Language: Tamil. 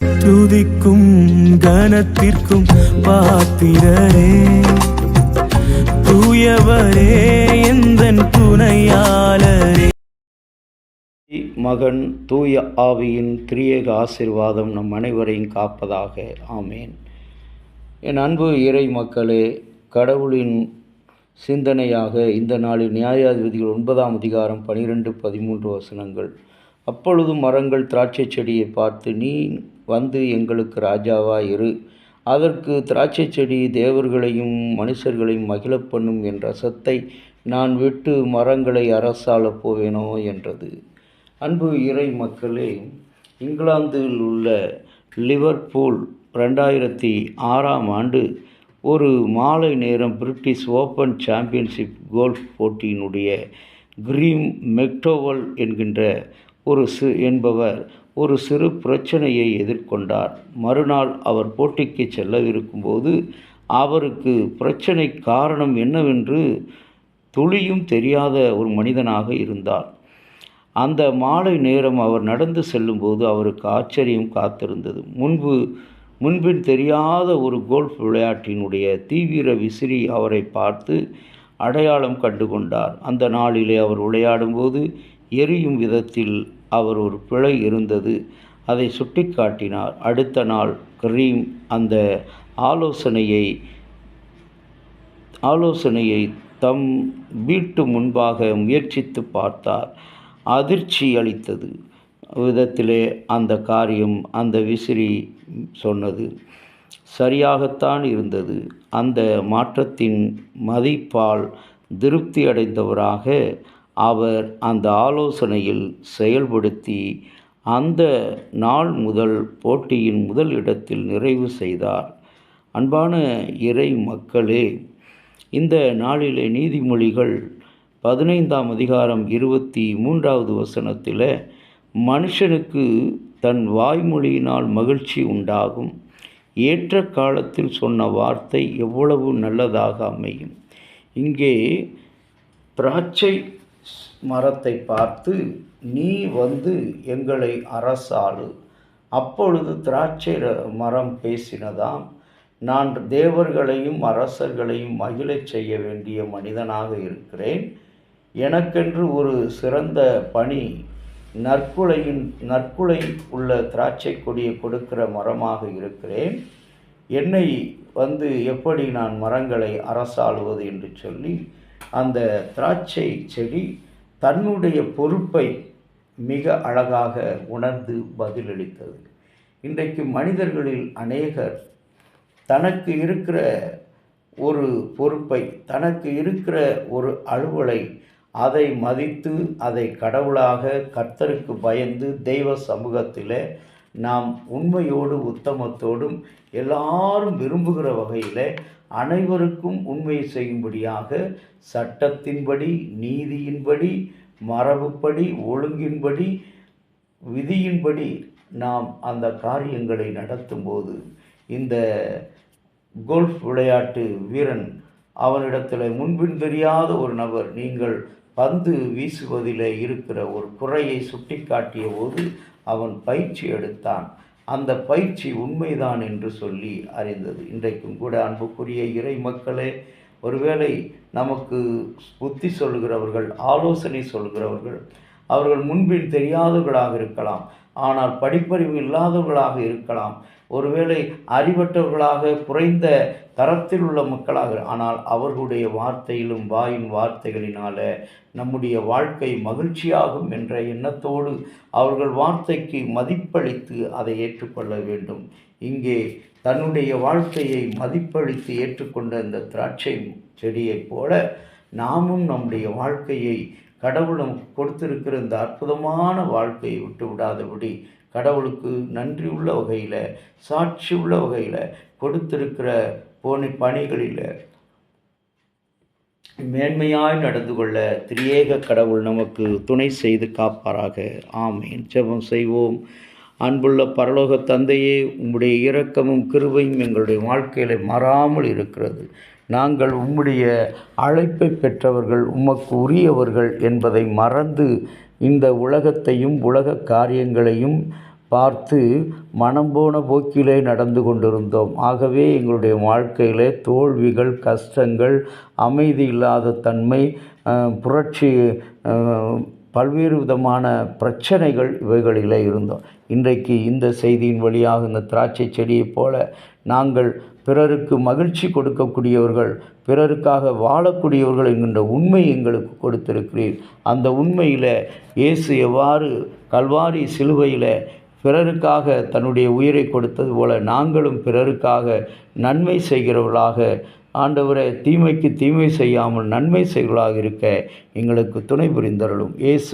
துதிக்கும் கனத்திற்கும் பாத்திரரே, தூயவரே எந்தன் துணையாளரே. மகன் தூய ஆவியின் திரியேக ஆசீர்வாதம் நம் அனைவரையும் காப்பதாக. ஆமேன். என் அன்பு இறை மக்களே, கடவுளின் சிந்தனையாக இந்த நாளில் நியாயாதிபதிகள் 9ஆம் அதிகாரம் 12-13 வசனங்கள். அப்பொழுது மரங்கள் திராட்சை செடியை பார்த்து, நீ வந்து எங்களுக்கு ராஜாவாய் இரு, அதற்கு திராட்சை செடி தேவர்களையும் மனுஷர்களையும் மகிழப் பண்ணும் என் ரசத்தை நான் விட்டு மரங்களை அரசாளப் போவேனோ என்றது. அன்பு இறை மக்களே, இங்கிலாந்தில் உள்ள லிவர்பூல் 2006ஆம் ஆண்டு ஒரு மாலை நேரம் பிரிட்டிஷ் ஓப்பன் சாம்பியன்ஷிப் கோல்ஃப் போட்டியினுடைய கிரீம் மெக்டோவல் என்கின்ற என்பவர் ஒரு சிறு பிரச்சனையை எதிர்கொண்டார். மறுநாள் அவர் போட்டிக்கு செல்லவிருக்கும்போது அவருக்கு பிரச்சனை காரணம் என்னவென்று துளியும் தெரியாத ஒரு மனிதனாக இருந்தார். அந்த மாலை நேரம் அவர் நடந்து செல்லும்போது அவருக்கு ஆச்சரியம் காத்திருந்தது. முன்பின் தெரியாத ஒரு கோல்ஃப் விளையாட்டினுடைய தீவிர விசிறி அவரை பார்த்து அடையாளம் கண்டு கொண்டார். அந்த நாளிலே அவர் விளையாடும்போது எரியும் விதத்தில் அவர் ஒரு பிழை இருந்தது. அதை சுட்டி காட்டினார். அடுத்த நாள் கரீம் அந்த ஆலோசனையை தம் வீட்டு முன்பாக முயற்சித்து பார்த்தார். அதிர்ச்சி அளித்தது விதத்திலே அந்த காரியம் அந்த விசிறி சொன்னது சரியாகத்தான் இருந்தது. அந்த மாற்றத்தின் மதிப்பால் திருப்தி அடைந்தவராக அவர் அந்த ஆலோசனையில் செயல்படுத்தி அந்த நாள் முதல் போட்டியின் முதல் இடத்தில் நிறைவு செய்தார். அன்பான இறை மக்களே, இந்த நாளிலே நீதிமொழிகள் 15ஆம் அதிகாரம் 23வது வசனத்தில், மனுஷனுக்கு தன் வாய்மொழியினால் மகிழ்ச்சி உண்டாகும், ஏற்ற காலத்தில் சொன்ன வார்த்தை எவ்வளவு நல்லதாக அமையும். இங்கே திராட்சை மரத்தை பார்த்து, நீ வந்து எங்களை அரசாளு. அப்பொழுது திராட்சை மரம் பேசினதாம், நான் தேவர்களையும் அரசர்களையும் மகிழச் செய்ய வேண்டிய மனிதனாக இருக்கிறேன். எனக்கென்று ஒரு சிறந்த பணி, நற்குலை உள்ள திராட்சை கொடியை கொடுக்கிற மரமாக இருக்கிறேன். என்னை வந்து எப்படி நான் மரங்களை அரசாளுவது என்று சொல்லி அந்த திராட்சை செடி தன்னுடைய பொறுப்பை மிக அழகாக உணர்ந்து பதிலளித்தது. இன்றைக்கு மனிதர்களில் அநேகர் தனக்கு இருக்கிற ஒரு பொறுப்பை, தனக்கு இருக்கிற ஒரு அலுவலை, அதை மதித்து அதை கடவுளாக கர்த்தருக்கு பயந்து தெய்வ சமூகத்தில் நாம் உண்மையோடு உத்தமத்தோடும் எல்லாரும் விரும்புகிற வகையில் அனைவருக்கும் உண்மை செய்யும்படியாக சட்டத்தின்படி, நீதியின்படி, மரபுப்படி, ஒழுங்கின்படி, விதியின்படி நாம் அந்த காரியங்களை நடத்தும்போது இந்த கோல்ஃப் விளையாட்டு வீரன் அவனிடத்தில் முன்பின் தெரியாத ஒரு நபர் நீங்கள் பந்து வீசுவதில் இருக்கிற ஒரு குறையை சுட்டி காட்டிய போது அவன் பயிற்சி எடுத்தான். அந்த பயிற்சி உண்மைதான் என்று சொல்லி அறிந்தது. இன்றைக்கும் கூட அன்புக்குரிய இறை மக்களே, ஒருவேளை நமக்கு புத்தி சொல்கிறவர்கள், ஆலோசனை சொல்கிறவர்கள், அவர்கள் முன்பின் தெரியாதவர்களாக இருக்கலாம், ஆனால் படிப்பறிவு இல்லாதவர்களாக இருக்கலாம், ஒருவேளை அறிவற்றவர்களாக குறைந்த தரத்தில் உள்ள மக்களாக, ஆனால் அவர்களுடைய வார்த்தையிலும் வாயின் வார்த்தைகளினால நம்முடைய வாழ்க்கை மகிழ்ச்சியாகும் என்ற எண்ணத்தோடு அவர்கள் வார்த்தைக்கு மதிப்பளித்து அதை ஏற்றுக்கொள்ள வேண்டும். இங்கே தன்னுடைய வாழ்க்கையை மதிப்பளித்து ஏற்றுக்கொண்ட இந்த திராட்சை செடியைப் போல நாமும் நம்முடைய வாழ்க்கையை கடவுள் நமக்கு கொடுத்திருக்கிற இந்த அற்புதமான வாழ்க்கையை விட்டு விடாதபடி கடவுளுக்கு நன்றி உள்ள வகையில், சாட்சி உள்ள வகையில் கொடுத்திருக்கிற பணிகளில் மேன்மையாய் நடந்து கொள்ள திரியேக கடவுள் நமக்கு துணை செய்து காப்பாராக. ஆமேன். ஜெபம் செய்வோம். அன்புள்ள பரலோக தந்தையே, உம்முடைய இரக்கமும் கிருபையும் எங்களுடைய வாழ்க்கையில் மாறாமல் இருக்கிறது. நாங்கள் உம்முடைய அழைப்பை பெற்றவர்கள், உமக்கு உரியவர்கள் என்பதை மறந்து இந்த உலகத்தையும் உலக காரியங்களையும் பார்த்து மனம் போன போக்கிலே நடந்து கொண்டிருந்தோம். ஆகவே எங்களுடைய வாழ்க்கையிலே தோல்விகள், கஷ்டங்கள், அமைதி இல்லாத தன்மை, புரட்சி, பல்வேறு விதமான பிரச்சனைகள் இவைகளிலே இருந்தோம். இன்றைக்கு இந்த செய்தியின் வழியாக இந்த திராட்சை செடியைப் போல நாங்கள் பிறருக்கு மகிழ்ச்சி கொடுக்கக்கூடியவர்கள், பிறருக்காக வாழக்கூடியவர்கள் என்கின்ற உண்மை எங்களுக்கு கொடுத்திருக்கிறீர். அந்த உண்மையில் இயேசு எவ்வாறு கல்வாரி சிலுவையில் பிறருக்காக தன்னுடைய உயிரை கொடுத்தது போல நாங்களும் பிறருக்காக நன்மை செய்கிறவர்களாக, ஆண்டவரே, தீமைக்கு தீமை செய்யாமல் நன்மை செய்கிறவர்களாக இருக்க எங்களுக்கு துணை புரிந்தருளும். இயேசு